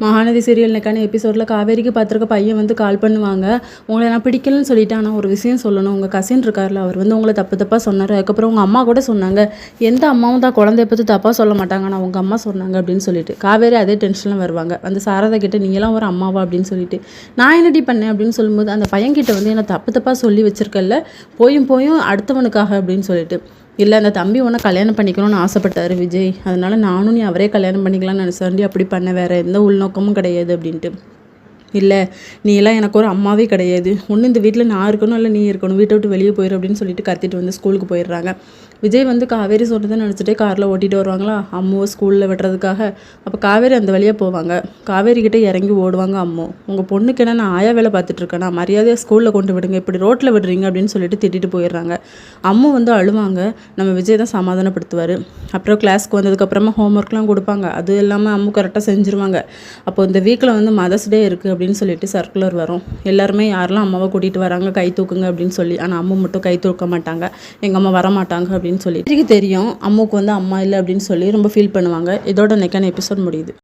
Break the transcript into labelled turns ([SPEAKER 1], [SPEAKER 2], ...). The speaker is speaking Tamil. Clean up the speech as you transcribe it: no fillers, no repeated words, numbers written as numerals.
[SPEAKER 1] மகாநதி சீரியல்னுக்கான எபிசோடில் காவேரிக்கு பார்த்துருக்க பையன் வந்து கால் பண்ணுவாங்க. உங்களை நான் பிடிக்கலன்னு சொல்லிவிட்டு, ஆனால் ஒரு விஷயம் சொல்லணும், உங்கள் கசின் இருக்கார்ல, அவர் வந்து உங்களை தப்பாக சொன்னார். அதுக்கப்புறம் உங்கள் அம்மா கூட சொன்னாங்க, எந்த அம்மாவும் தான் குழந்தைய பற்றி தப்பாக சொல்ல மாட்டாங்க, ஆனால் உங்கள் அம்மா சொன்னாங்க அப்படின்னு சொல்லிட்டு காவேரி அதே டென்ஷனில் வருவாங்க. வந்து சாரதா கிட்ட நீங்களாம் ஒரு அம்மாவா அப்படின்னு சொல்லிட்டு, நான் என்னடி பண்ணேன் அப்படின்னு சொல்லும்போது, அந்த பையன்கிட்ட வந்து என்னை தப்பாக சொல்லி வச்சிருக்கல, போயும் அடுத்தவனுக்காக அப்படின்னு சொல்லிட்டு, இல்லை அந்த தம்பி உன்னை கல்யாணம் பண்ணிக்கணும்னு ஆசைப்பட்டார் விஜய், அதனால் நானும் நீ அவரே கல்யாணம் பண்ணிக்கலாம்னு நினச்சாண்டி அப்படி பண்ண, வேறு எந்த உள்நோக்கமும் கிடையாது அப்படின்ட்டு. இல்லை நீ எல்லாம் எனக்கு ஒரு அம்மாவே கிடையாது, ஒன்று இந்த வீட்டில் நான் இருக்கணும், இல்லை நீ இருக்கணும், வீட்டை விட்டு வெளியே போயிடும் அப்படின்னு சொல்லிட்டு கத்திட்டு வந்து ஸ்கூலுக்கு போயிடுறாங்க. விஜய் வந்து காவேரி சொல்கிறத நினச்சிட்டே காரில் ஓட்டிகிட்டு வருவாங்களா அம்முவை ஸ்கூலில் விடுறதுக்காக. அப்போ காவேரி அந்த வழியாக போவாங்க. காவேரிக்கிட்டே இறங்கி ஓடுவாங்க அம்மு, உங்கள் பொண்ணுக்கு என்ன நான் ஆயா வேலை பார்த்துட்ருக்கேன், நான் மரியாதையாக ஸ்கூலில் கொண்டு விடுங்க, இப்படி ரோட்டில் விடுறீங்க அப்படின்னு சொல்லிட்டு திட்டிட்டு போயிடுறாங்க. அம்மு வந்து அழுவாங்க. நம்ம விஜய் தான் சமாதானப்படுத்துவார். அப்புறம் கிளாஸ்க்கு வந்ததுக்கப்புறமா ஹோம்ஒர்க்லாம் கொடுப்பாங்க, அது இல்லாமல் அம்மு கரெக்டாக செஞ்சுருவாங்க. அப்போ இந்த வீக்கில் வந்து மதர்ஸ் டே இருக்குது அப்படின்னு சொல்லிட்டு சர்க்குலர் வரும். எல்லாருமே யாரெல்லாம் அம்மாவை கூட்டிகிட்டு வராங்க கை தூக்குங்க அப்படின்னு சொல்லி, ஆனால் அம்மு மட்டும் கை தூக்க மாட்டாங்க, எங்கள் அம்மா வரமாட்டாங்க அப்படின்னு சொல்லி தெரியும். அம்முக்கு வந்து அம்மா இல்லை அப்படின்னு சொல்லி ரொம்ப ஃபீல் பண்ணுவாங்க. இதோட நெக்கான எபிசோட் முடியுது.